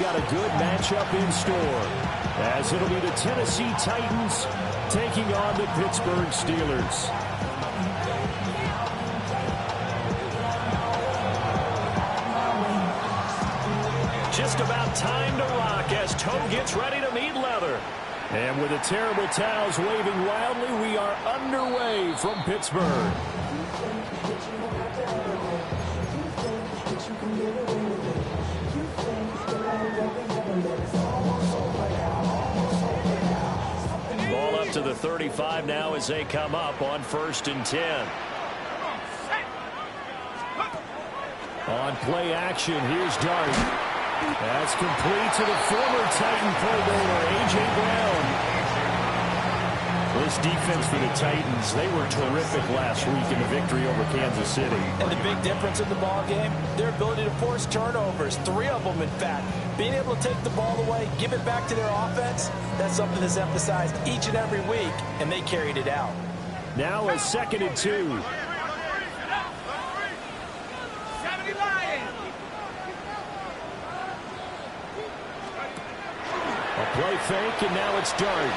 Got a good matchup in store, as it'll be the Tennessee Titans taking on the Pittsburgh Steelers. Just about time to rock as Toe gets ready to meet leather. And with the terrible towels waving wildly, we are underway from Pittsburgh. Ball up to the 35 now as they come up on 1st and 10. On play action, here's Dart. That's complete to the former Titan Pro Bowler, A.J. Brown. This defense for the Titans, they were terrific last week in the victory over Kansas City. And the big difference in the ball game, their ability to force turnovers, 3 of them in fact. Being able to take the ball away, give it back to their offense, that's something that's emphasized each and every week, and they carried it out. Now a 2nd and 2. Play fake, and now it's Dart.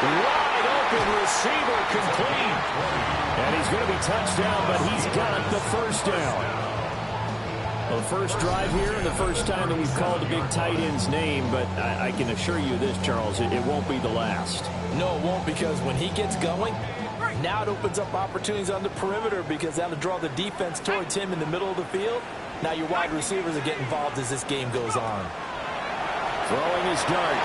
Wide open receiver complete. And he's going to be touched down, but he's got the first down. Well, the first drive here and the first time that we've called a big tight end's name, but I can assure you this, Charles, it won't be the last. No, it won't, because when he gets going, now it opens up opportunities on the perimeter because that'll draw the defense towards him in the middle of the field. Now your wide receivers are getting involved as this game goes on. Throwing his Dart.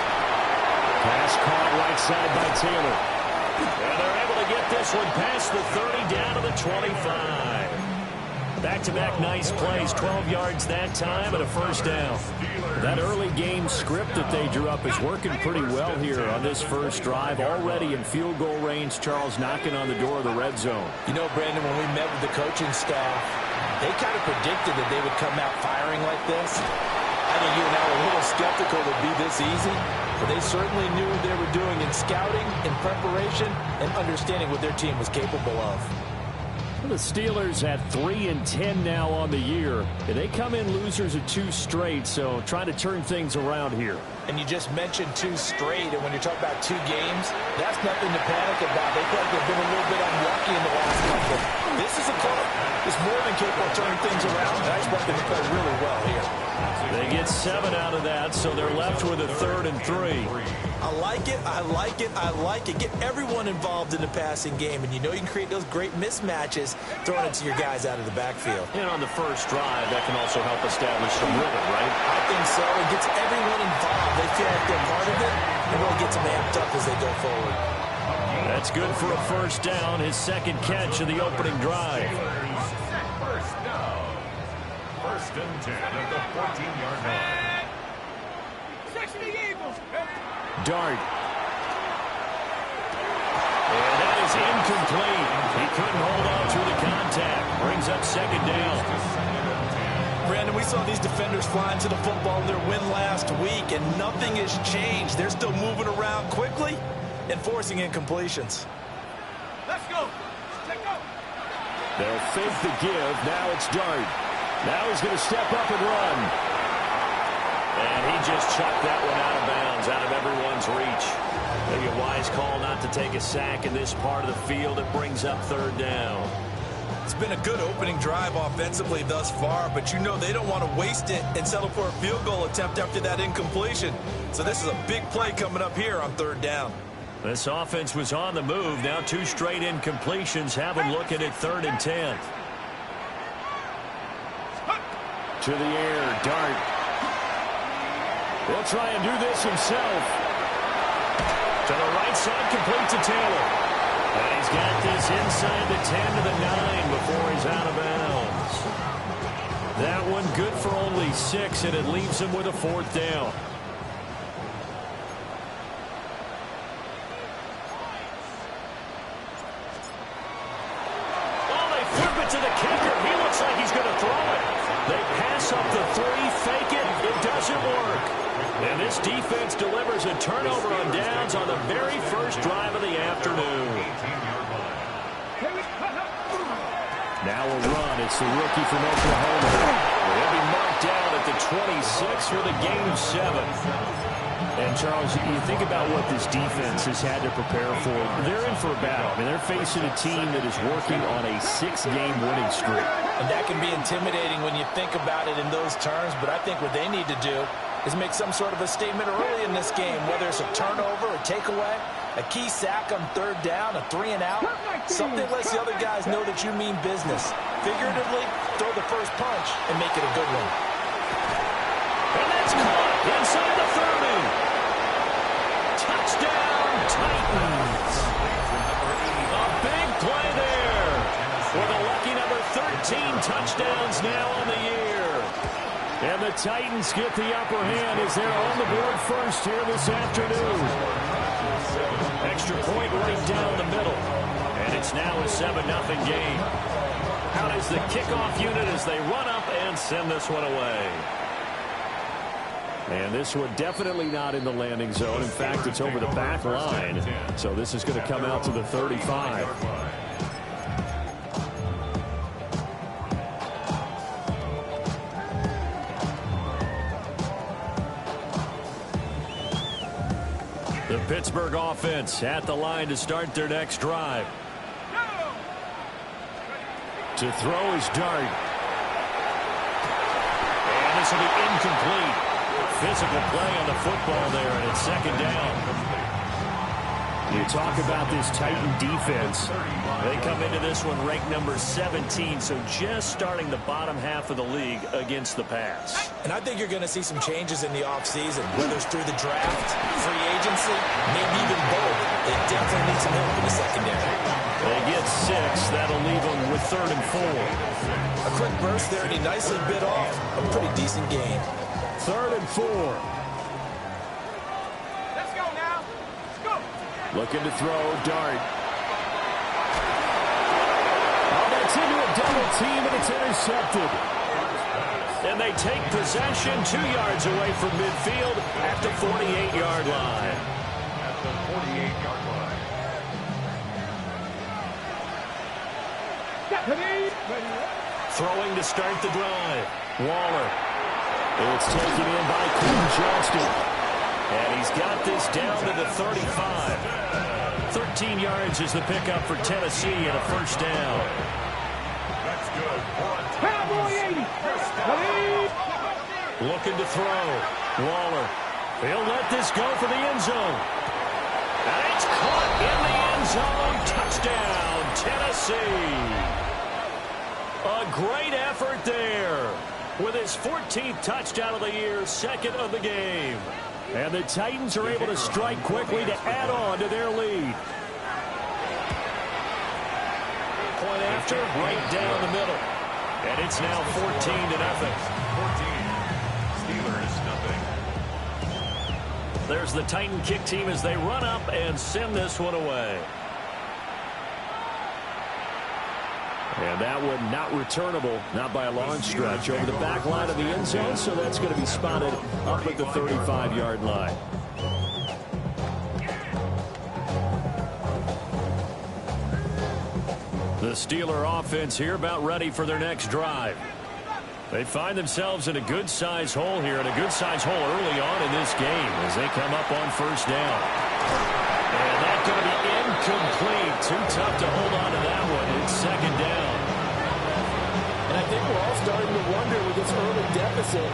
Pass caught right side by Taylor. And they're able to get this one past the 30 down to the 25. Back-to-back nice plays, 12 yards that time and a first down. That early game script that they drew up is working pretty well here on this first drive. Already in field goal range, Charles knocking on the door of the red zone. You know, Brandon, when we met with the coaching staff, they kind of predicted that they would come out firing like this. I think you and I were a little skeptical it would be this easy, but they certainly knew what they were doing in scouting, in preparation, and understanding what their team was capable of. The Steelers at 3-10 now on the year. They come in losers of 2 straight, so trying to turn things around here. And you just mentioned 2 straight, and when you're talking about 2 games, that's nothing to panic about. They feel like they've been a little bit unlucky in the last couple. This is a club that's more than capable of turning things around, and I expect them to play really well here. They get 7 out of that, so they're left with a 3rd and 3. I like it, I like it, I like it. Get everyone involved in the passing game, and you know you can create those great mismatches throwing it to your guys out of the backfield. And on the first drive, that can also help establish some rhythm, right? I think so. It gets everyone involved. They feel like they're part of it, and really gets them amped up as they go forward. That's good for a first down, his 2nd catch of the opening drive. First and 10 at the 14-yard line. Dart. And that is incomplete. He couldn't hold on through the contact. Brings up 2nd down. Brandon, we saw these defenders flying to the football in their win last week, and nothing has changed. They're still moving around quickly and forcing incompletions. Let's go. They'll fake the give. Now it's Dart. Now he's going to step up and run. And he just chucked that one out of bounds, out of everyone's reach. Maybe a wise call not to take a sack in this part of the field. It brings up 3rd down. It's been a good opening drive offensively thus far, but you know they don't want to waste it and settle for a field goal attempt after that incompletion. So this is a big play coming up here on 3rd down. This offense was on the move. Now 2 straight incompletions have them looking at 3rd and 10. To the air, Dart. He'll try and do this himself. To the right side, complete to Taylor. And he's got this inside the 10 to the 9 before he's out of bounds. That one good for only 6, and it leaves him with a 4th down. Oh, they flip it to the kicker. He looks like he's going to throw it. They pass up the 3, fake it. It doesn't work. And this defense delivers a turnover on downs on the very first drive of the afternoon. Now a run. It's the rookie from Oklahoma. He'll be marked brought down at the 26 for the gain of 7. And, Charles, you think about what this defense has had to prepare for. They're in for a battle. I mean, they're facing a team that is working on a 6-game winning streak. And that can be intimidating when you think about it in those terms, but I think what they need to do is make some sort of a statement early in this game, whether it's a turnover, a takeaway, a key sack on 3rd down, a 3-and-out, something that lets the other guys know that you mean business. Figuratively, throw the first punch and make it a good one. And that's caught inside the 30. Touchdown, Titans. A big play there with a lucky number 13 touchdowns now on the year. And the Titans get the upper hand as they're on the board first here this afternoon. Extra point right down the middle. And it's now a 7-0 game. Out is the kickoff unit as they run up and send this one away. And this one definitely not in the landing zone. In fact, it's over the back line. So this is going to come out to the 35. The Pittsburgh offense at the line to start their next drive. To throw his dart. And this will be incomplete. Physical play on the football there, and it's 2nd down. You talk about this Titan defense. They come into this one ranked number 17, so just starting the bottom half of the league against the pass. And I think you're going to see some changes in the offseason, whether it's through the draft, free agency, maybe even both. They definitely need some help in the secondary. They get 6. That'll leave them with 3rd and 4. A quick burst there, and he nicely bit off a pretty decent gain. 3rd and 4. Let's go now. Let's go. Looking to throw, dart. Oh, that's into a double team, and it's intercepted. And they take possession 2 yards away from midfield at the 48-yard line. At the 48-yard line. Throwing to start the drive. Waller. It's taken in by Quinn Johnston. And he's got this down to the 35. 13 yards is the pickup for Tennessee and a 1st down. That's good. Cowboy 80. Looking to throw. Waller. He'll let this go for the end zone. And it's caught in the end zone. Touchdown, Tennessee. A great effort there. With his 14th touchdown of the year, 2nd of the game. And the Titans are able to strike quickly to add on to their lead. Point after, right down the middle. And it's now 14-0. 14. Steelers, nothing. There's the Titan kick team as they run up and send this one away. And that one not returnable, not by a long stretch, over the back line of the end zone, so that's going to be spotted up at the 35-yard line. The Steeler offense here about ready for their next drive. They find themselves in a good-sized hole here, and a good-sized hole early on in this game as they come up on 1st down. And that's going to be incomplete. Too tough to hold on to that one. It's 2nd down. And I think we're all starting to wonder with this early deficit,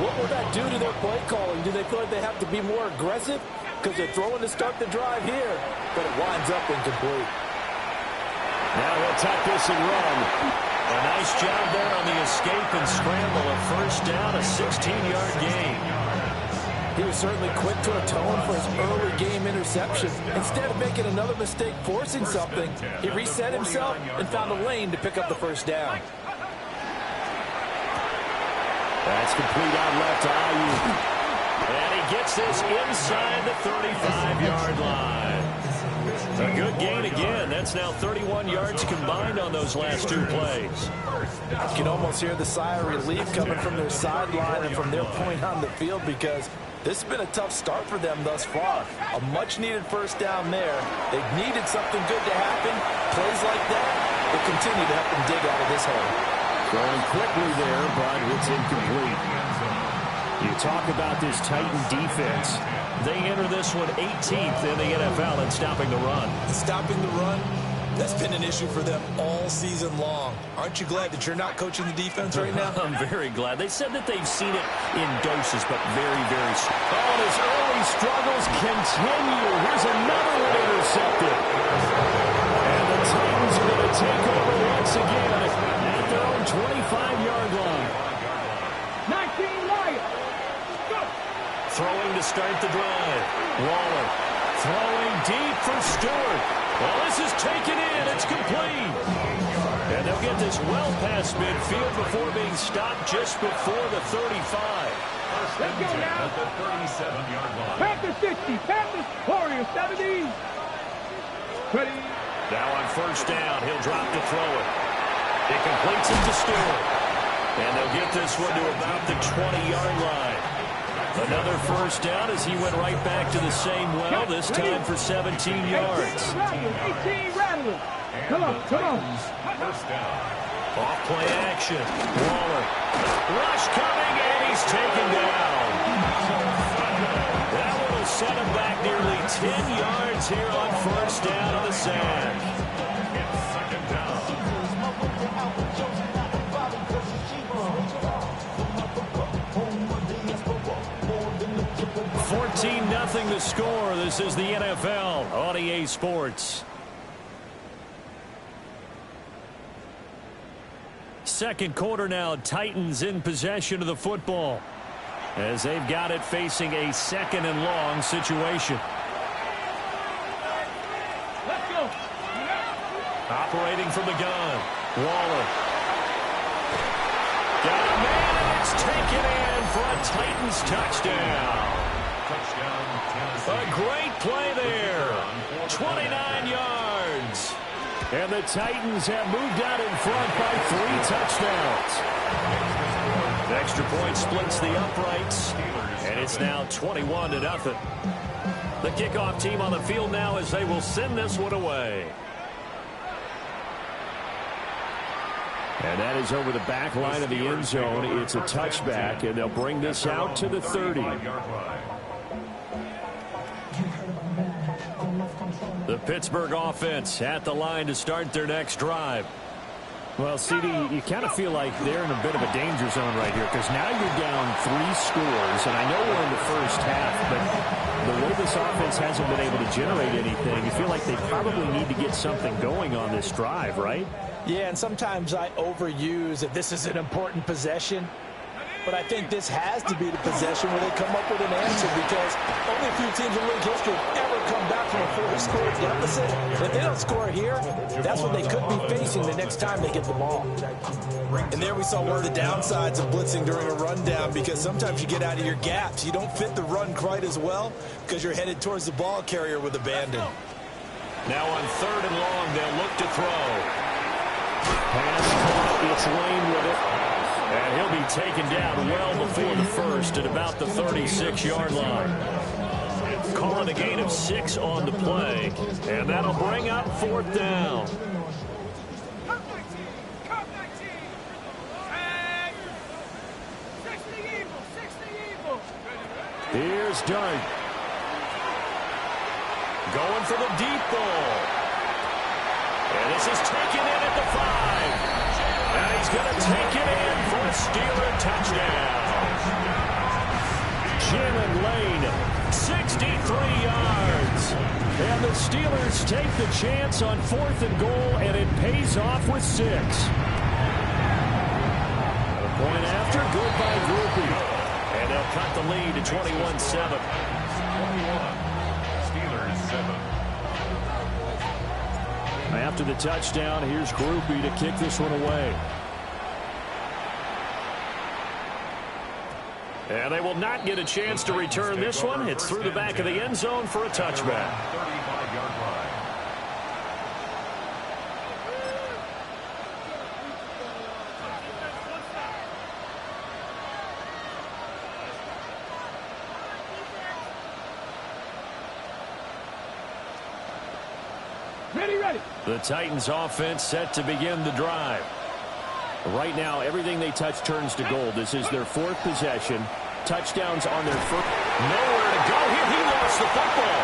what will that do to their play calling? Do they feel like they have to be more aggressive? Because they're throwing to start the drive here, but it winds up incomplete. Now he'll tuck this and run. A nice job there on the escape and scramble. A 1st down, a 16-yard gain. He was certainly quick to atone for his early game interception. Instead of making another mistake forcing something, he reset himself and found a lane to pick up the 1st down. That's complete out left to Ayuk. And he gets this inside the 35-yard line. A good gain again. That's now 31 yards combined on those last 2 plays. You can almost hear the sigh of relief coming from their sideline and from their point on the field, because this has been a tough start for them thus far. A much-needed 1st down there. They've needed something good to happen. Plays like that will continue to help them dig out of this hole. Throwing quickly there, but it's incomplete. You talk about this Titan defense. They enter this one 18th in the NFL in stopping the run. Stopping the run, that's been an issue for them all season long. Aren't you glad that you're not coaching the defense right now? I'm very glad. They said that they've seen it in doses, but very, very slow. Oh, and his early struggles continue. Here's another one intercepted. And the Titans are going to take over once again at their own 25-yard line. 19 Lions. Go. Throwing to start the drive. Waller throwing deep for Stewart. Well, this is taken in. It's complete. And they'll get this well past midfield before being stopped just before the 35. Let's go now. At the 37-yard line. Panthers 60. Panthers Warriors 70. Ready. Now on first down, he'll drop to throw it. It completes it to Stewart. And they'll get this one to about the 20-yard line. Another first down as he went right back to the same well, this time for 17 yards. 18 Rattlers. Come on, come on. First down. Off play action. Waller. Rush coming, and he's taken down. That one will set him back nearly 10 yards here on first down on the sack. It's second down. 14-0 the score. This is the NFL on EA Sports. Second quarter now, Titans in possession of the football as they've got it facing a second and long situation. Let's go. Operating from the gun, Waller. Got a man, and it's taken in for a Titans touchdown. Touchdown, Tennessee. A great play there. 29 yards. And the Titans have moved out in front by 3 touchdowns. Extra point splits the uprights, and it's now 21-0. The kickoff team on the field now as they will send this one away. And that is over the back line of the end zone. It's a touchback, and they'll bring this out to the 30. The Pittsburgh offense at the line to start their next drive. Well, CD, you kind of feel like they're in a bit of a danger zone right here because now you're down 3 scores, and I know we're in the first half, but the way this offense hasn't been able to generate anything, you feel like they probably need to get something going on this drive, right? Yeah, and sometimes I overuse that this is an important possession. But I think this has to be the possession where they come up with an answer because only a few teams in league history have ever come back from a 4-score deficit. If they don't score here, that's what they could be facing the next time they get the ball. And there we saw one of the downsides of blitzing during a rundown because sometimes you get out of your gaps. You don't fit the run quite as well because you're headed towards the ball carrier with abandon. Now on third and long, they'll look to throw. Pass caught, it's Lane with it. And he'll be taken down well before the first at about the 36-yard line. Call it a gain of 6 on the play. And that'll bring up fourth down. Here's Dart. Going for the deep ball. And this is taken in at the 5. And he's going to take it in for a Steeler touchdown. Jalen Lane, 63 yards. and the Steelers take the chance on 4th and goal, and it pays off with 6. A point after, good by Groupie. And they'll cut the lead to 21-7. 21. Steelers 7. After the touchdown, here's Groupie to kick this one away. And they will not get a chance to return this one. It's through the back of the end zone for a touchback. 35-yard line. Ready. The Titans offense set to begin the drive. Right now, everything they touch turns to gold. This is their 4th possession. Touchdowns on their first. Nowhere to go here. He lost the football.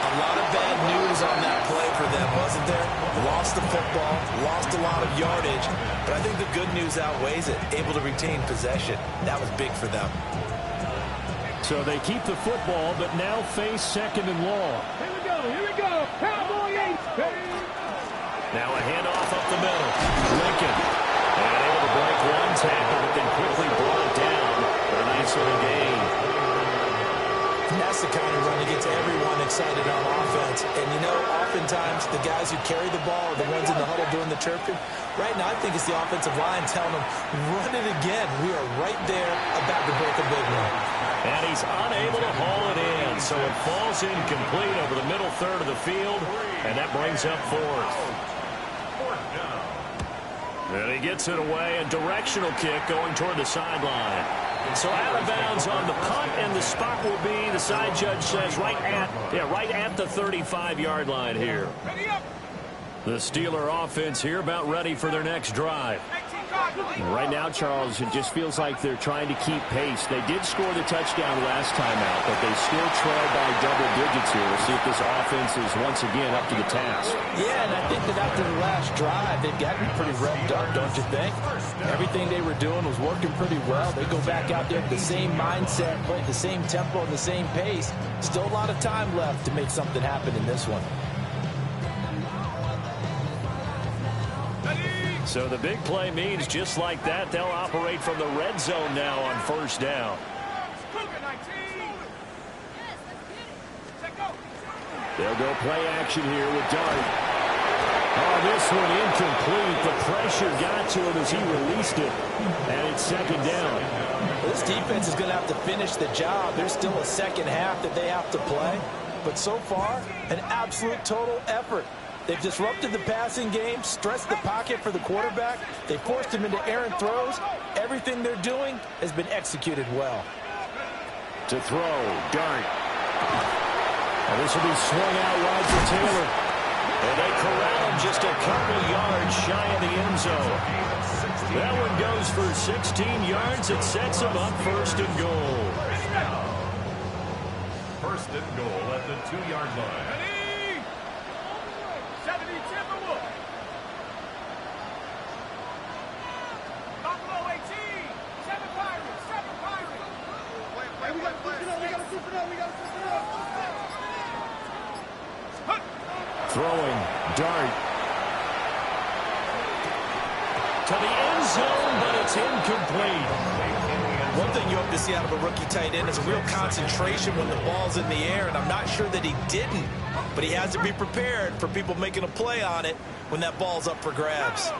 A lot of bad news on that play for them, wasn't there? Lost the football, lost a lot of yardage, but I think the good news outweighs it. Able to retain possession. That was big for them. So they keep the football, but now face 2nd and long. Here we go. Here we go. Cowboy 8. Now a handoff up the middle. Lincoln. And able to break one tackle, but then quickly brought down for a nice little gain. That's the kind of run that gets everyone excited on offense. And, you know, oftentimes the guys who carry the ball are the ones in the huddle doing the chirping. Right now, I think it's the offensive line telling them, run it again. We are right there about to break a big one. And he's unable to haul it in, so it falls incomplete over the middle third of the field, and that brings up 4th. And he gets it away, a directional kick going toward the sideline. So out of bounds on the punt, and the spot will be, the side judge says, right at the 35-yard line here. The Steeler offense here about ready for their next drive. Right now, Charles, it just feels like they're trying to keep pace. They did score the touchdown last time out, but they still trail by double digits here. We'll see if this offense is once again up to the task. Yeah, and I think that after the last drive, they've gotten pretty revved up, don't you think? Everything they were doing was working pretty well. They go back out there with the same mindset, play the same tempo and the same pace. Still a lot of time left to make something happen in this one. So the big play means just like that, they'll operate from the red zone now on 1st down. They'll go play action here with Dart. Oh, this one incomplete. The pressure got to him as he released it. And it's 2nd down. This defense is going to have to finish the job. There's still a second half that they have to play. But so far, an absolute total effort. They've disrupted the passing game, stressed the pocket for the quarterback. They forced him into errant throws. Everything they're doing has been executed well. To throw, Dart. And this will be swung out wide for Taylor. And they corral him just a couple yards shy of the end zone. That one goes for 16 yards. It sets him up 1st and goal. 1st and goal at the 2-yard line. Throwing, Dart. To the end zone, but it's incomplete. One thing you hope to see out of a rookie tight end is a real concentration when the ball's in the air, and I'm not sure that he didn't, but he has to be prepared for people making a play on it when that ball's up for grabs.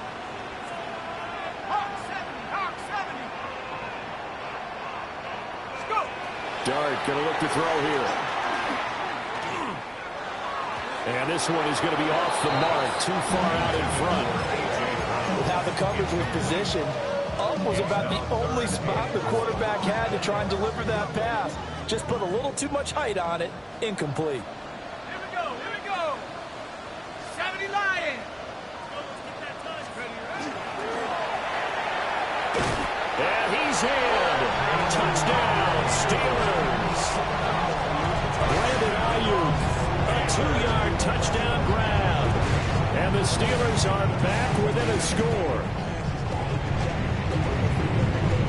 Dart going to look to throw here. And this one is going to be off the mark, too far out in front. How the coverage was positioned, up was about the only spot the quarterback had to try and deliver that pass. Just put a little too much height on it, incomplete. Here we go. 70 Lions. And he's in. Touchdown, Steelers. Brandon Ayuk, a 2-yard touchdown grab. And the Steelers are back within a score.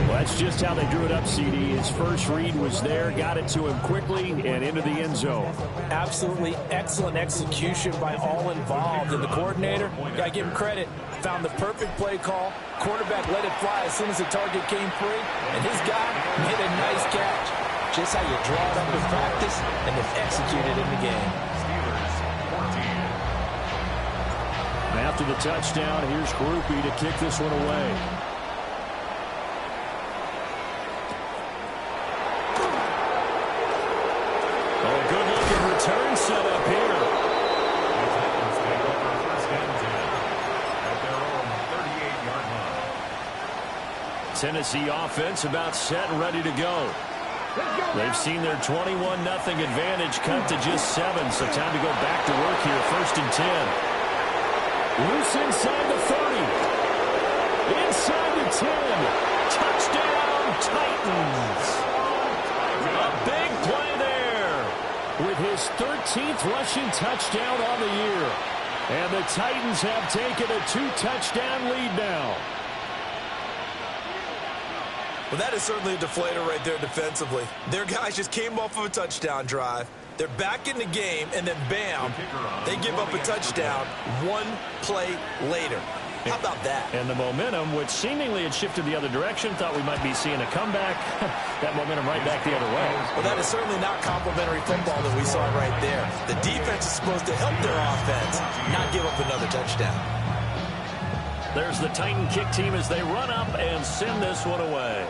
Well, that's just how they drew it up, CD. His first read was there, got it to him quickly, and into the end zone. Absolutely excellent execution by all involved. And the coordinator, got to give him credit, found the perfect play call. Quarterback let it fly as soon as the target came free, and his guy made a nice catch. Just how you draw it up in practice and then execute it in the game. And after the touchdown, here's Groupie to kick this one away. Oh, good-looking return set up here. Tennessee offense about set and ready to go. They've seen their 21-0 advantage cut to just 7, so time to go back to work here. 1st and 10. Loose inside the 30. 10. Touchdown, Titans. A big play there. With his 13th rushing touchdown on the year. And the Titans have taken a 2-touchdown lead now. Well, that is certainly a deflator right there defensively. Their guys just came off of a touchdown drive. They're back in the game, and then bam, they give up a touchdown one play later. How about that? And the momentum, which seemingly had shifted the other direction, thought we might be seeing a comeback. That momentum right back the other way. Well, that is certainly not complimentary football that we saw right there. The defense is supposed to help their offense, not give up another touchdown. There's the Titan kick team as they run up and send this one away.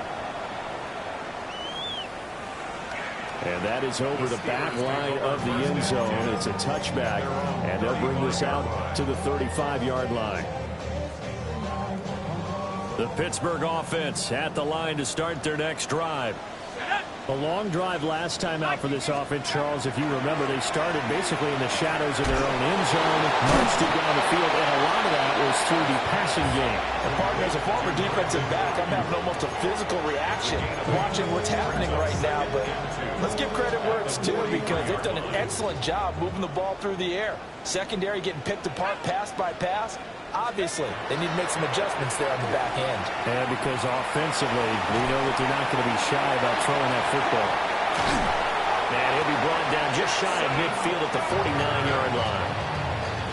And that is over the back line of the end zone. It's a touchback, and they'll bring this out to the 35-yard line. The Pittsburgh offense at the line to start their next drive. A long drive last time out for this offense, Charles. If you remember, they started basically in the shadows of their own end zone, marched it down the field, and a lot of that was through the passing game. And partner, as a former defensive back, I'm having almost a physical reaction watching what's happening right now. But let's give credit where it's due, because they've done an excellent job moving the ball through the air. Secondary getting picked apart pass by pass. Obviously, they need to make some adjustments there on the back end. And because offensively, we know that they're not going to be shy about throwing that football. And he'll be brought down just shy of midfield at the 49-yard line.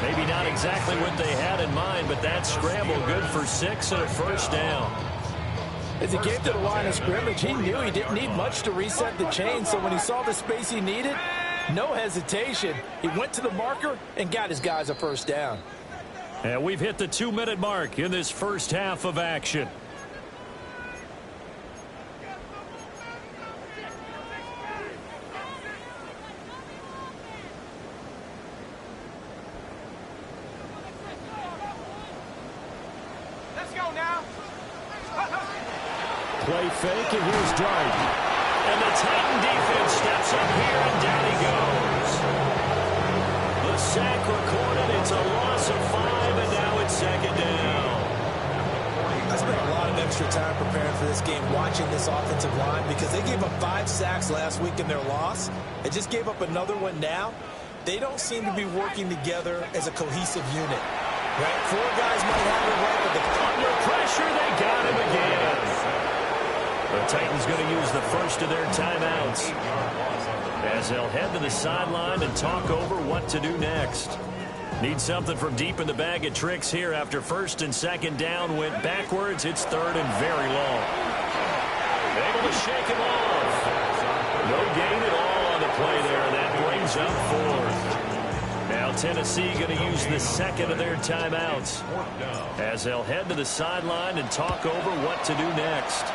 Maybe not exactly what they had in mind, but that scramble good for 6 and a first down. As he came to the line of scrimmage, he knew he didn't need much to reset the chain, so when he saw the space he needed, no hesitation. He went to the marker and got his guys a first down. And we've hit the 2-minute mark in this first half of action. Let's go now. Play fake, and here's Dart. And the Titan defense steps up here, and down he goes. The sack recorded. It's a loss of 5, and now it's second down. I spent a lot of extra time preparing for this game, watching this offensive line, because they gave up 5 sacks last week in their loss. They just gave up another one now. They don't seem to be working together as a cohesive unit. Right? 4 guys might have it right, but Under pressure, they got him again. The Titans going to use the first of their timeouts as they'll head to the sideline and talk over what to do next. Need something from deep in the bag of tricks here after first and second down went backwards. It's third and very long. Able to shake him off. No gain at all on the play there. That brings up fourth. Now Tennessee going to use the second of their timeouts as they'll head to the sideline and talk over what to do next.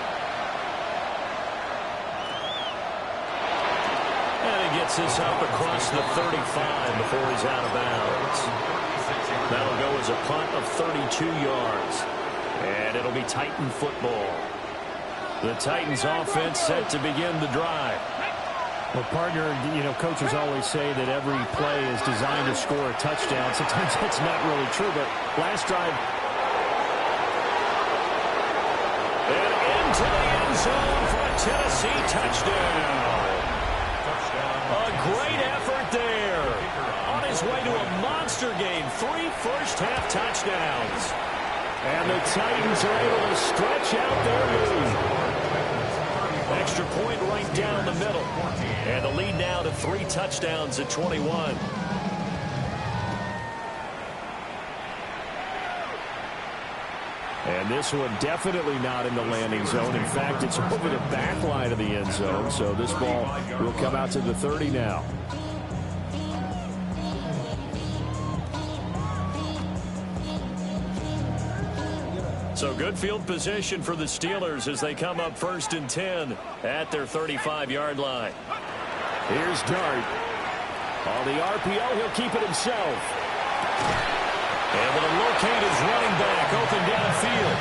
Gets this up across the 35 before he's out of bounds. That'll go as a punt of 32 yards. And it'll be Titan football. The Titans offense set to begin the drive. Well, partner, you know, coaches always say that every play is designed to score a touchdown. Sometimes that's not really true, but last drive. And into the end zone for a Tennessee touchdown. A great effort there. On his way to a monster game. 3 first-half touchdowns. And the Titans are able to stretch out their lead. Extra point right down the middle. And the lead now to 3 touchdowns at 21. And this one definitely not in the landing zone. In fact, it's over the back line of the end zone. So this ball will come out to the 30 now. So good field position for the Steelers as they come up first and 10 at their 35-yard line. Here's Dart. On the RPO, he'll keep it himself. Able to locate his running back open downfield.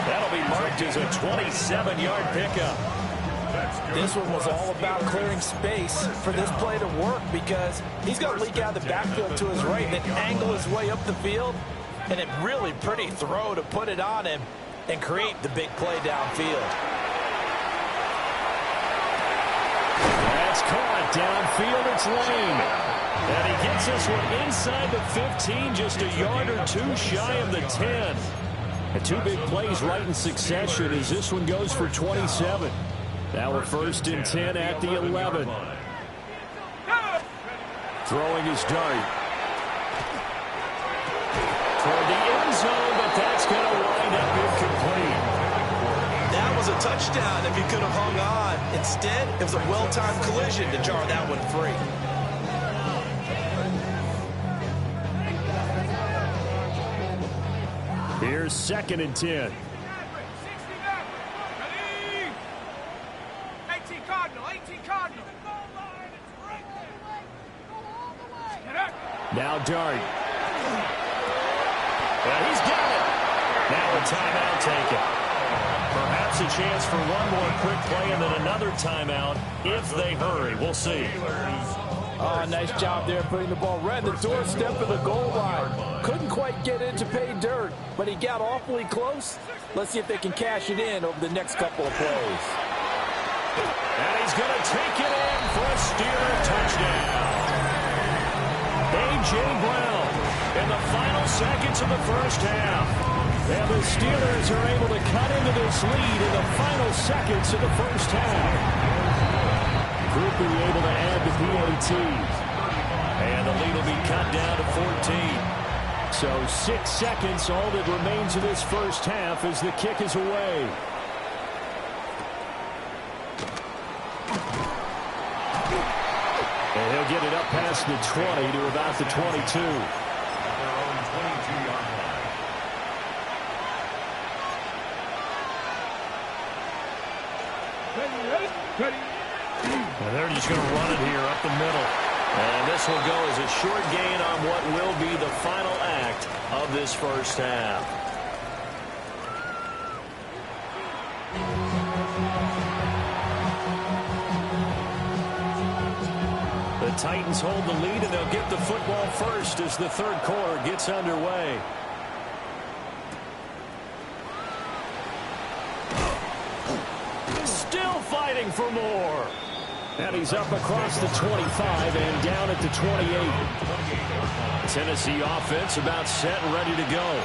That'll be marked as a 27-yard pickup. This one was all about clearing space for this play to work, because he's going to leak out of the backfield to his right, then angle his way up the field, and a really pretty throw to put it on him. and create the big play downfield. That's caught downfield. It's Lane. And he gets this one inside the 15, just a yard or two shy of the 10. And two big plays right in succession as this one goes for 27. Now we're 1st and 10 at the 11. Throwing his dart. Toward the end zone, but that's going to wind up incomplete. That was a touchdown if he could have hung on. Instead, it was a well-timed collision to jar that one free. Here's 2nd and 10. 18 Cardinal, 18 Cardinal. Now Dart. Well, he's got it. Now a timeout taken. Perhaps a chance for one more quick play and then another timeout if they hurry. We'll see. Oh, nice job there putting the ball right at the doorstep of the goal line. Couldn't quite get in to pay dirt, but he got awfully close. Let's see if they can cash it in over the next couple of plays. And he's going to take it in for a Steeler touchdown. A.J. Brown in the final seconds of the first half. And the Steelers are able to cut into this lead in the final seconds of the first half. Group will be able to add the PAT. And the lead will be cut down to 14. So 6 seconds, all that remains of this first half as the kick is away. And he'll get it up past the 20 to about the 22. And they're just going to run it here up the middle. And this will go as a short gain on what will be the final act of this first half. The Titans hold the lead, and they'll get the football first as the third quarter gets underway. Still fighting for more. And he's up across the 25 and down at the 28. Tennessee offense about set and ready to go.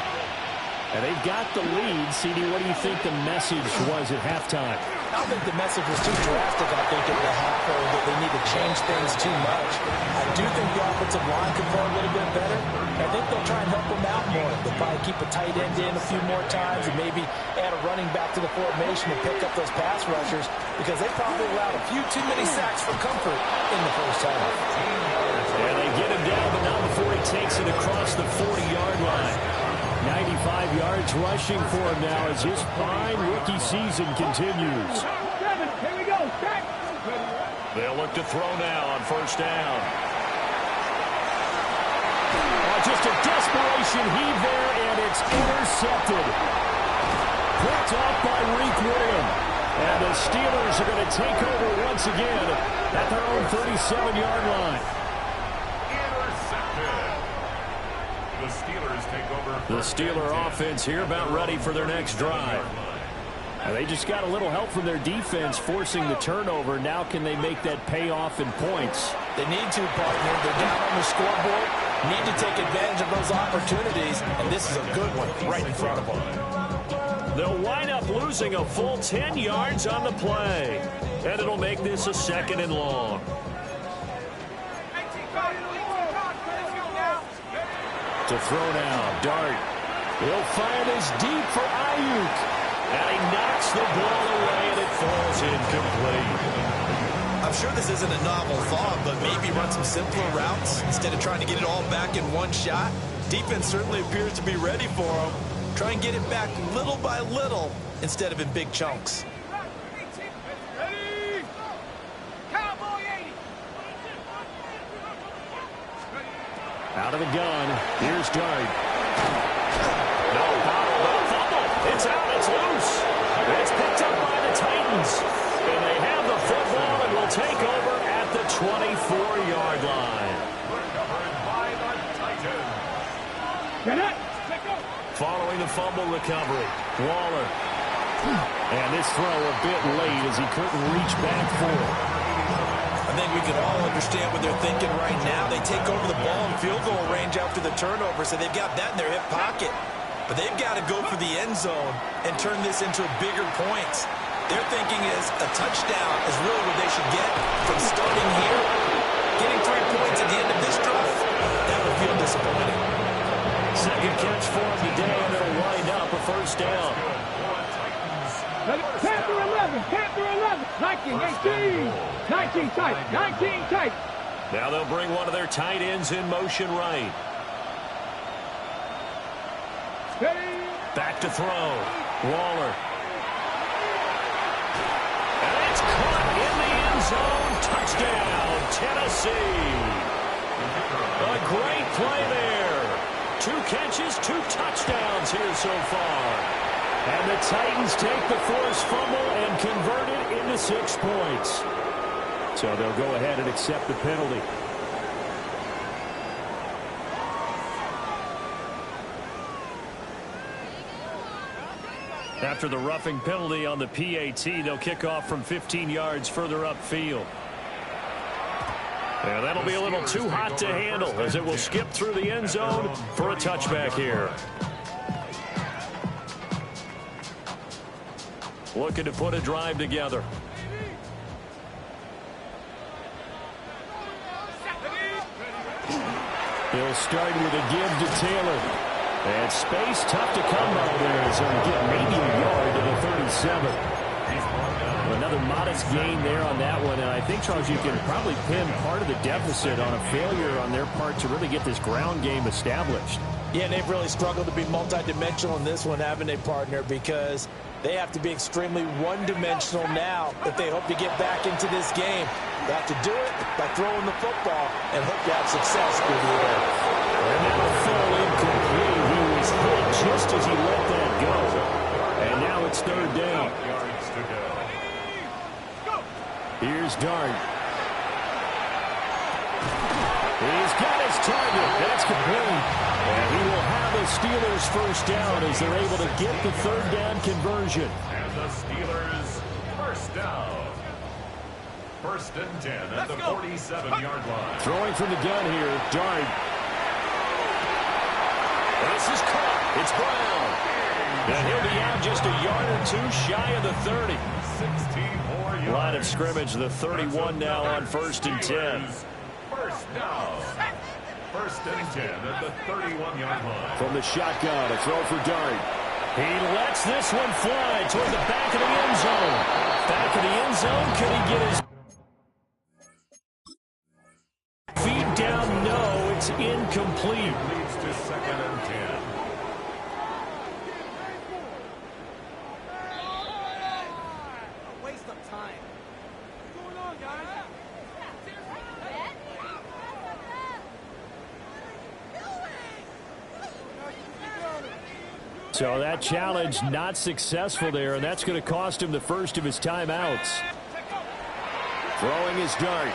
And they've got the lead. CD, what do you think the message was at halftime? I don't think the message was too drastic, I think, at the half, or that they need to change things too much. I do think the offensive line could play a little bit better. I think they'll try and help them out more. They'll probably keep a tight end in a few more times and maybe add a running back to the formation and pick up those pass rushers because they probably allowed a few too many sacks for comfort in the first half. And they get him down, but not before he takes it across the 40-yard line. 95 yards rushing for him now as his fine rookie season continues. Here we go. They'll look to throw now on first down. Oh, just a desperation heave there, and it's intercepted. Picked off by Reek Williams. And the Steelers are going to take over once again at their own 37-yard line. The Steelers take over. The Steeler offense here about ready for their next drive. And they just got a little help from their defense forcing the turnover. Now can they make that pay off in points? They need to, partner. They're down on the scoreboard. Need to take advantage of those opportunities, and this is a good one right in front of them. They'll wind up losing a full 10 yards on the play. And it'll make this a 2nd and long. To throw now, Dart. He'll fire this deep for Ayuk. And he knocks the ball away, and it falls incomplete. I'm sure this isn't a novel thought, but maybe run some simpler routes instead of trying to get it all back in one shot. Defense certainly appears to be ready for him. Try and get it back little by little instead of in big chunks. Out of the gun. Here's Dart. No, fumble. It's out. It's loose. It's picked up by the Titans. And they have the football and will take over at the 24-yard line. Recovered by the Titans. Get it. Following the fumble recovery, Waller. And this throw a bit late as he couldn't reach back for it. I think we can all understand what they're thinking right now. They take over the ball in field goal range after the turnover, so they've got that in their hip pocket. But they've got to go for the end zone and turn this into bigger points. Their thinking is a touchdown is really what they should get from starting here. Getting 3 points at the end of this drive, that would feel disappointing. Second catch for him today, and it'll wind up a first down. Panther 11, Panther 11, 19, 18, 19 tight, 19 tight. Now they'll bring one of their tight ends in motion right. Steady. Back to throw. Waller. And it's caught in the end zone. Touchdown, Tennessee. A great play there. 2 catches, 2 touchdowns here so far. And the Titans take the forced fumble and convert it into 6 points. So they'll go ahead and accept the penalty. After the roughing penalty on the PAT, they'll kick off from 15 yards further upfield. And that'll be a little too hot to handle as it will skip through the end zone for a touchback here. Looking to put a drive together. He'll start with a give to Taylor. And space tough to come by there. So he'll get maybe a yard to the 37. Another modest gain there on that one. And I think, Charles, you can probably pin part of the deficit on a failure on their part to really get this ground game established. Yeah, and they've really struggled to be multidimensional in this one, haven't they, partner? Because they have to be extremely one-dimensional now if they hope to get back into this game. They have to do it by throwing the football and hope to have success through the air. And that'll fall incomplete. He was hit just as he let that go. And now it's 3rd down. Here's Dart. He's got his target. That's complete. And he will have the Steelers first down as they're able to get the 3rd down conversion. And the Steelers first down. 1st and 10 at the 47-yard line. Throwing from the gun here, Dart. This is caught. It's Brown. And he'll be out just a yard or 2 shy of the 30. 64 yards. Line of scrimmage, the 31 now on 1st and 10. First down. 1st and 10 at the 31-yard line. From the shotgun, a throw for Dart. He lets this one fly toward the back of the end zone. Back of the end zone, can he get his feet down? No, it's incomplete. Leads to 2nd and 10. Waste of time. What's going on, guys? So that challenge not successful there, and that's going to cost him the first of his timeouts. Throwing his Dart.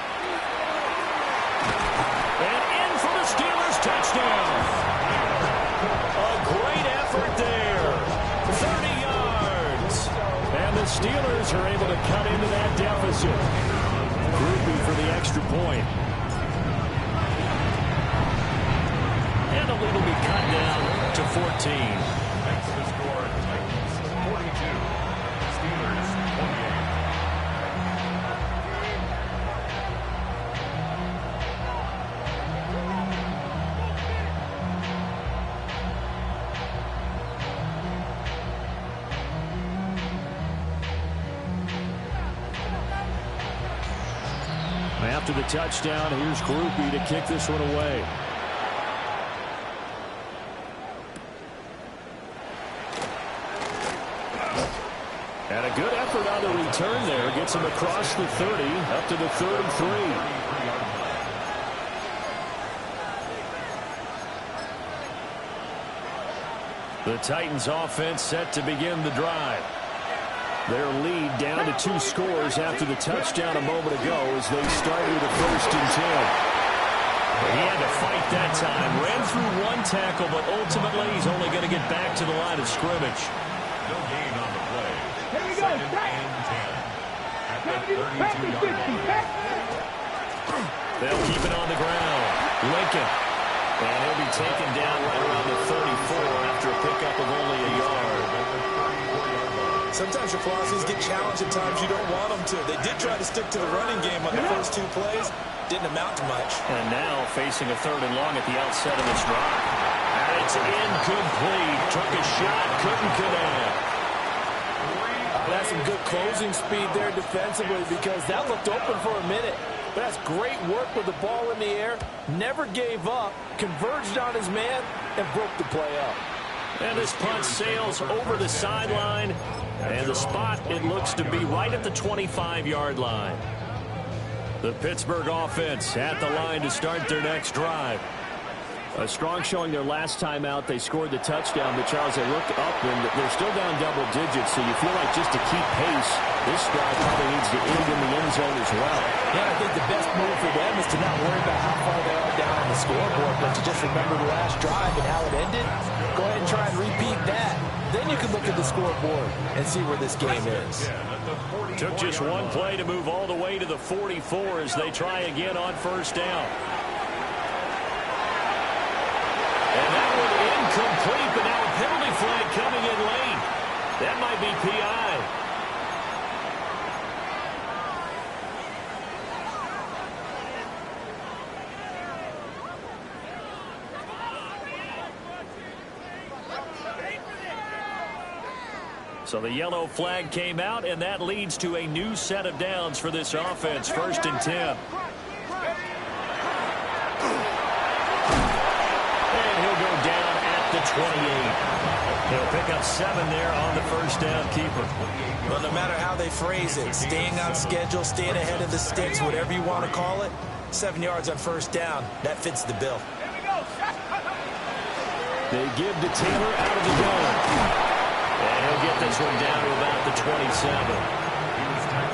And in for the Steelers touchdown. A great effort there. 30 yards. And the Steelers are able to cut into that deficit. Groupie for the extra point. And a little bit cut down to 14. Makes the score Titans 42. Steelers 28. After the touchdown, here's Groupie to kick this one away. And a good effort on the return there. Gets him across the 30, up to the 33. The Titans offense set to begin the drive. Their lead down to 2 scores after the touchdown a moment ago as they start with a 1st and 10. He had to fight that time. Ran through one tackle, but ultimately he's only going to get back to the line of scrimmage. No gain on the play. Here we go. Second and 10. At the 32-yard line. They'll keep it on the ground. Lincoln. And he'll be taken down right around the 34 after a pickup of only a yard. Sometimes your philosophies get challenged at times you don't want them to. They did try to stick to the running game on the first 2 plays. Didn't amount to much. And now facing a 3rd and long at the outset of this drive. And it's incomplete. Took a shot, couldn't connect. That's some good closing speed there defensively because that looked open for a minute. But that's great work with the ball in the air. Never gave up, converged on his man, and broke the play up. And this punt sails over the sideline. And the spot, it looks to be right at the 25-yard line. The Pittsburgh offense at the line to start their next drive. A strong showing their last time out. They scored the touchdown, but Charles, they look up and they're still down double digits, so you feel like just to keep pace, this drive probably needs to end in the end zone as well. Yeah, I think the best move for them is to not worry about how far they are down on the scoreboard, but to just remember the last drive and how it ended. Go ahead and try and repeat that. Then you can look at the scoreboard and see where this game is. Took just one play to move all the way to the 44 as they try again on first down. And that one incomplete, but now a penalty flag coming in late. That might be PI. So the yellow flag came out, and that leads to a new set of downs for this offense. 1st and 10. And he'll go down at the 28. He'll pick up 7 there on the first down keeper. Well, no matter how they phrase it, staying on schedule, staying ahead of the sticks, whatever you want to call it, 7 yards on first down, that fits the bill. They give to Taylor out of the gun. And he'll get this one down to about the 27.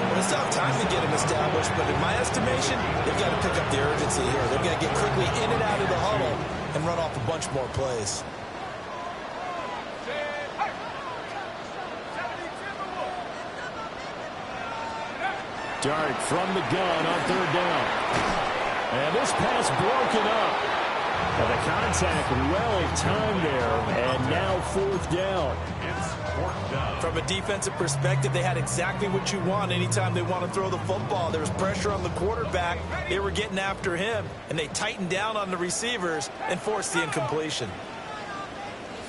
Well, it's not time to get him established, but in my estimation, they've got to pick up the urgency here. They've got to get quickly in and out of the huddle and run off a bunch more plays. Dart from the gun on 3rd down. And this pass broken up. And the contact well timed there, and now 4th down. From a defensive perspective, they had exactly what you want anytime they want to throw the football. There was pressure on the quarterback. They were getting after him, and they tightened down on the receivers and forced the incompletion.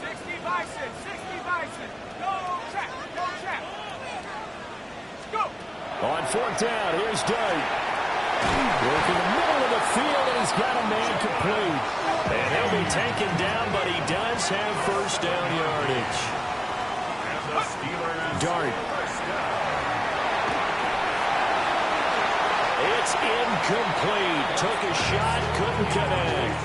60 Bison, 60 Bison. Go, check, go, check. Go. On 4th down, here's Dart. Work in the middle of the field, and he's got a man complete. And he'll be taken down, but he does have first down yardage. Dart. It's incomplete. Took a shot, couldn't connect.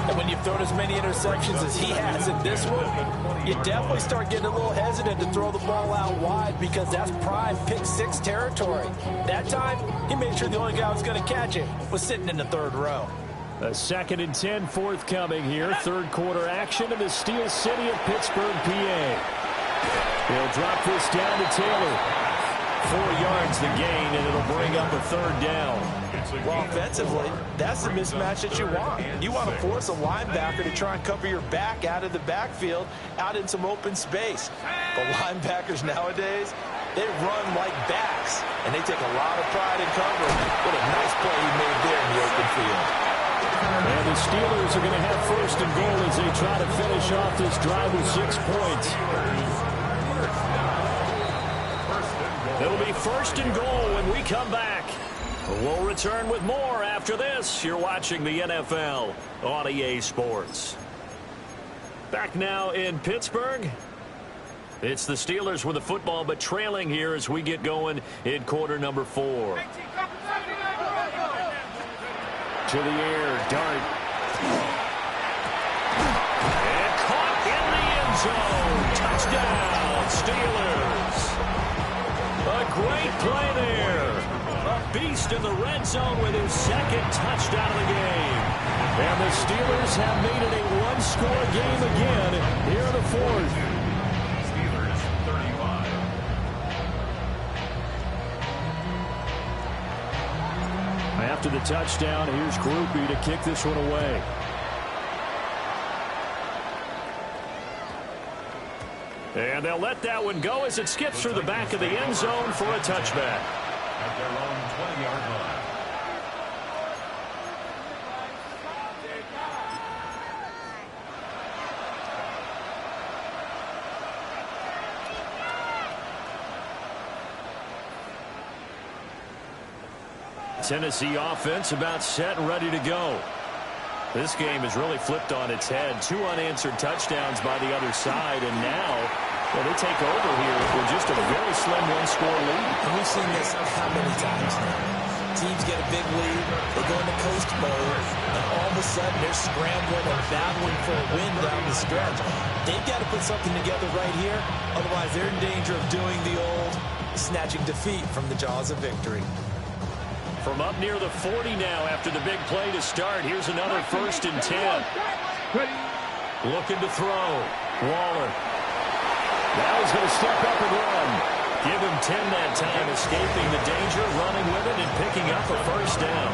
And when you've thrown as many interceptions as he has in this one, you definitely start getting a little hesitant to throw the ball out wide because that's prime pick 6 territory. That time, he made sure the only guy who was going to catch it was sitting in the 3rd row. A 2nd and 10 forthcoming here. 3rd quarter action in the Steel City of Pittsburgh, PA. He'll drop this down to Taylor. 4 yards the gain, and it'll bring up a 3rd down. Well, offensively, that's the mismatch that you want. You want to force a linebacker to try and cover your back out of the backfield, out in some open space. But linebackers nowadays, they run like backs, and they take a lot of pride in covering. What a nice play he made there in the open field. And the Steelers are going to have 1st and goal as they try to finish off this drive with 6 points. It'll be 1st and goal when we come back. We'll return with more after this. You're watching the NFL on EA Sports. Back now in Pittsburgh. It's the Steelers with the football, but trailing here as we get going in quarter number 4. To the air, Dart. And caught in the end zone. Touchdown, Steelers. A great play there. beast in the red zone with his second touchdown of the game. And the Steelers have made it a one-score game again here in the fourth. Steelers 35. After the touchdown, here's Groupie to kick this one away. And they'll let that one go as it skips through the back of the end zone for a touchback. At their own 20-yard line. Tennessee offense about set and ready to go. This game has really flipped on its head. 2 unanswered touchdowns by the other side, and now they take over here with just a very slim one-score lead. And we've seen this how many times now? Teams get a big lead, they go into coast mode, and all of a sudden they're scrambling and battling for a win down the stretch. They've got to put something together right here, otherwise they're in danger of doing the old snatching defeat from the jaws of victory. From up near the 40 now after the big play to start. Here's another 1st and 10. Looking to throw. Waller. Now he's going to step up and run. Give him 10 that time, escaping the danger, running with it, and picking up a 1st down.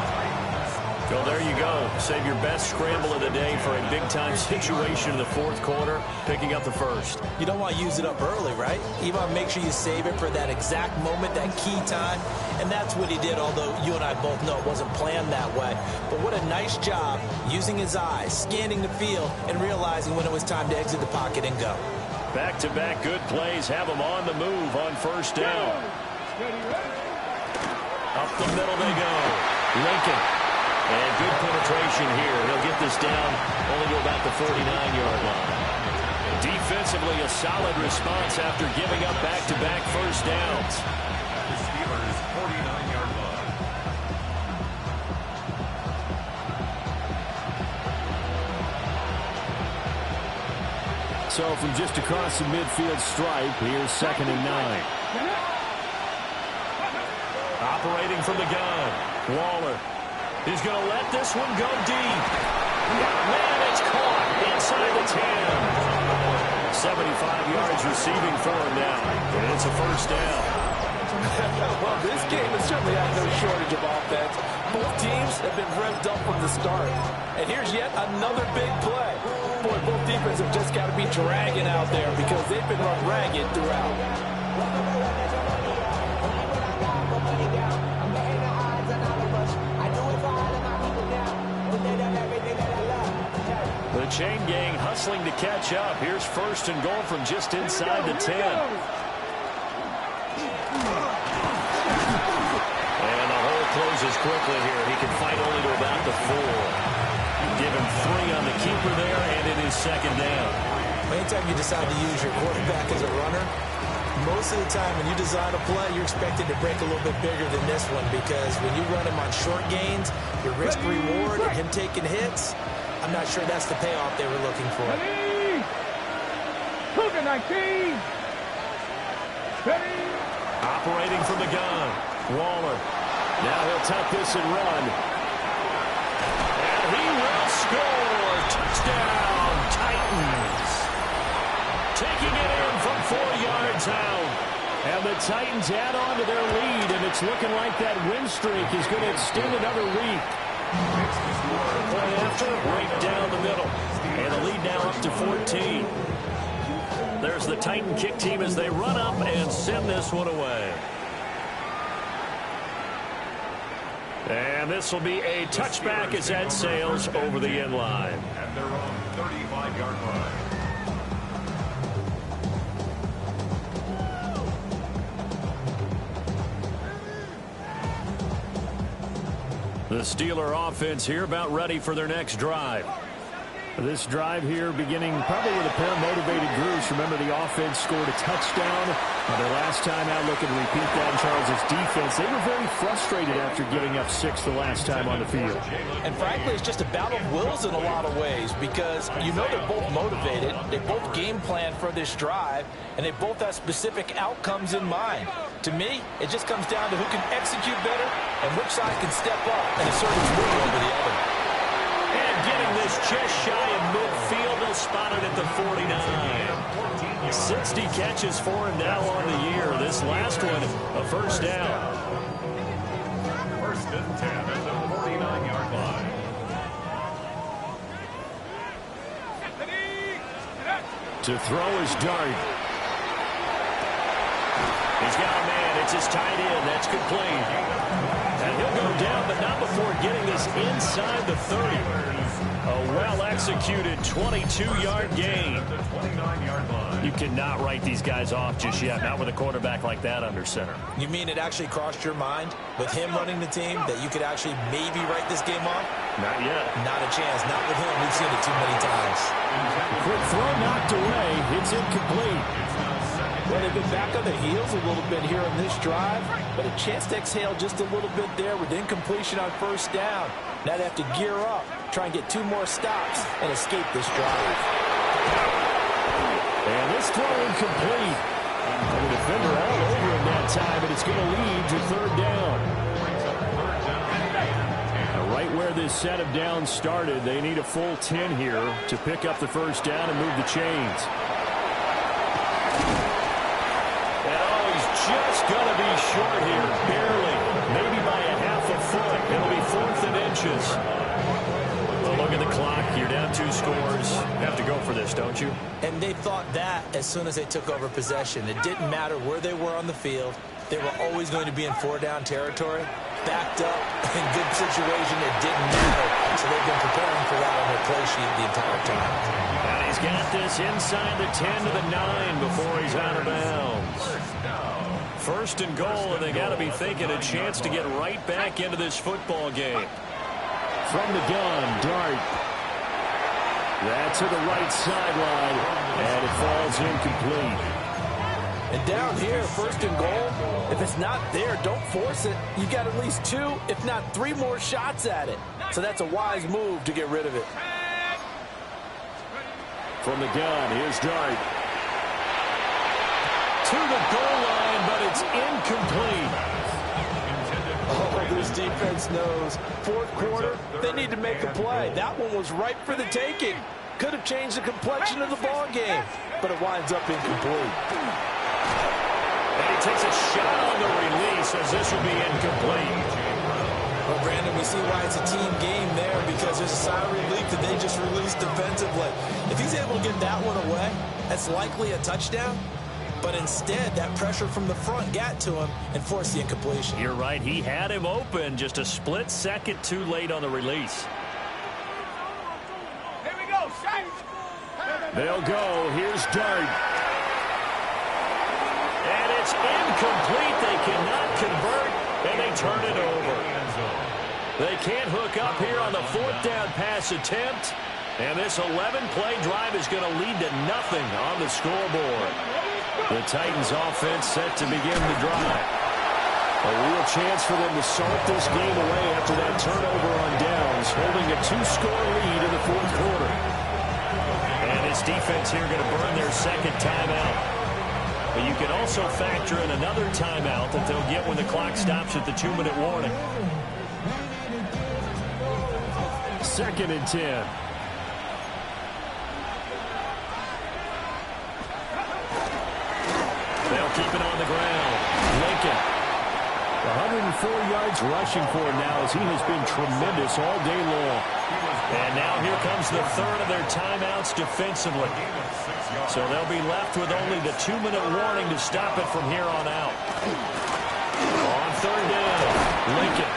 Well, there you go. Save your best scramble of the day for a big-time situation in the 4th quarter, picking up the 1st. You don't want to use it up early, right? You want to make sure you save it for that exact moment, that key time. And that's what he did, although you and I both know it wasn't planned that way. But what a nice job using his eyes, scanning the field, and realizing when it was time to exit the pocket and go. Back-to-back good plays have him on the move on 1st down. Up the middle they go. Lincoln. And good penetration here. He'll get this down only to about the 49-yard line. Defensively, a solid response after giving up back-to-back 1st downs. The Steelers' 49-yard line. So from just across the midfield stripe, here's 2nd and 9. Operating from the gun, Waller. He's going to let this one go deep. Man, it's caught inside the 10. 75 yards receiving for him now. And it's a 1st down. Well, this game has certainly had no shortage of offense. Both teams have been revved up from the start. And here's yet another big play. Boy, both defenses have just got to be dragging out there because they've been run ragged throughout. The chain gang hustling to catch up. Here's 1st and goal from just inside the 10. And the hole closes quickly here. He can fight only to about the 4. Give him 3 on the keeper there, and it is 2nd down. Anytime you decide to use your quarterback as a runner, most of the time when you design a play, you're expected to break a little bit bigger than this one because when you run him on short gains, your risk-reward and him taking hits, I'm not sure that's the payoff they were looking for. Cougar 19. Operating from the gun, Waller. Now he'll tuck this and run. And he will score. Touchdown, Titans. Taking it in from 4 yards out. And the Titans add on to their lead, and it's looking like that win streak is going to extend another week. Play after, right down the middle. And the lead now up to 14. There's the Titan kick team as they run up and send this one away. And this will be a touchback as that sails over the end line. At their own 35-yard line. The Steeler offense here about ready for their next drive. This drive here beginning probably with a pair of motivated groups. Remember, the offense scored a touchdown Well, their last time out, looking to repeat that in Charles' defense. They were very frustrated after giving up 6 the last time on the field. And frankly, it's just a battle of wills in a lot of ways because you know they're both motivated. They both game plan for this drive, and they both have specific outcomes in mind. To me, it just comes down to who can execute better and which side can step up and assert its will over the other. And getting this just shy of midfield, they'll spot it at the 49. 60 catches for him now on the year. This last one, a first down. First and 10 at the 49-yard line. To throw is Dart. He's got a man. It's his tight end. That's complete. And he'll go down, but not before getting this inside the 30. A well-executed 22-yard gain. You cannot write these guys off just yet, not with a quarterback like that under center. You mean it actually crossed your mind with him running the team that you could actually maybe write this game off? Not yet. Not a chance. Not with him. We've seen it too many times. Quick throw knocked away. It's incomplete. Well, they've been back on their heels a little bit here on this drive, but a chance to exhale just a little bit there with incompletion on first down. Now they have to gear up, try and get 2 more stops, and escape this drive. And this throw incomplete. And the defender all over him that time, and it's going to lead to third down. Now, right where this set of downs started, they need a full 10 here to pick up the first down and move the chains. Just going to be short here, barely, maybe by a half a foot. It'll be 4th and inches. Well, look at the clock. You're down 2 scores. You have to go for this, don't you? And they thought that as soon as they took over possession. It didn't matter where they were on the field. They were always going to be in 4-down territory. Backed up, in good situation, it didn't matter. So they've been preparing for that on their play sheet the entire time. And he's got this inside the 10 to the 9 before he's out of bounds. First and goal, and they got to be thinking a chance to get right back into this football game. From the gun, Dart. That's to the right sideline, and it falls incomplete. And down here, first and goal, if it's not there, don't force it. You got at least 2, if not 3 more shots at it. So that's a wise move to get rid of it. From the gun, here's Dart. To the goal line, but it's incomplete. Oh, this defense knows. 4th quarter, they need to make a play. That one was ripe for the taking. Could have changed the complexion of the ball game, but it winds up incomplete. And he takes a shot on the release as this will be incomplete. Well, Brandon, we see why it's a team game there because there's a sigh of relief that they just released defensively. If he's able to get that one away, that's likely a touchdown. But instead, that pressure from the front got to him and forced the incompletion. You're right. He had him open, just a split second too late on the release. Here we go, Shaq. They'll go. Here's Dart. And it's incomplete. They cannot convert, and they turn it over. They can't hook up here on the 4th down pass attempt. And this 11-play drive is going to lead to nothing on the scoreboard. The Titans offense set to begin the drive. A real chance for them to salt this game away after that turnover on downs, holding a 2-score lead in the 4th quarter. And this defense here going to burn their 2nd timeout. But you can also factor in another timeout that they'll get when the clock stops at the 2-minute warning. 2nd and 10. They'll keep it on the ground. Lincoln. 104 yards rushing for him now as he has been tremendous all day long. And now here comes the 3rd of their timeouts defensively. So they'll be left with only the 2-minute warning to stop it from here on out. On 3rd down, Lincoln.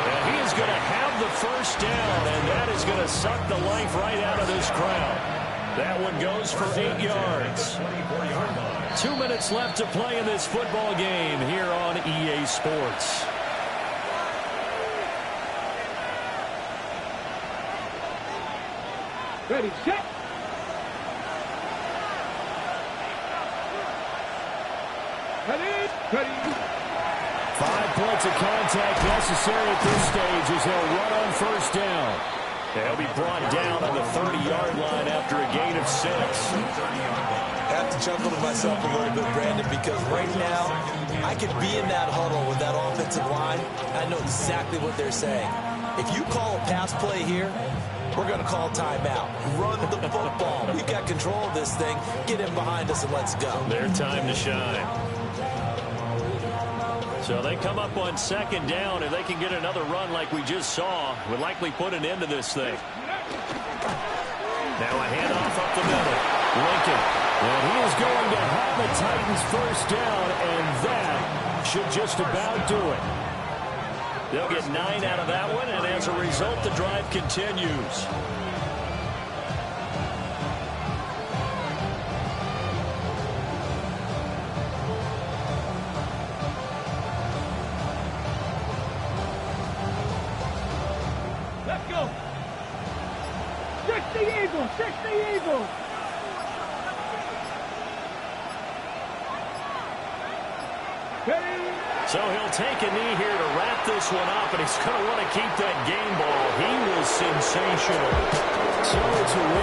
And he is going to have the first down, and that is going to suck the life right out of this crowd. That one goes for 8 yards. 2 minutes left to play in this football game here on EA Sports. Ready, set. Ready. 5 points of contact necessary at this stage as they'll run on first down. They'll be brought down on the 30-yard line after a gain of 6. I have to chuckle to myself a little bit, Brandon, because right now I could be in that huddle with that offensive line. I know exactly what they're saying. If you call a pass play here, we're going to call timeout. Run the football. We've got control of this thing. Get in behind us and let's go. Their time to shine. So they come up on second down. If they can get another run like we just saw, would likely put an end to this thing. Now a handoff up the middle. Lincoln. And he is going to have the Titans first down, and that should just about do it. They'll get 9 out of that one, and as a result, the drive continues. Let's go. 60 Eagles, 60 Eagles. Ready. So he'll take a knee here to wrap this one up, and he's going to want to keep that game ball. He was sensational. So it's a win.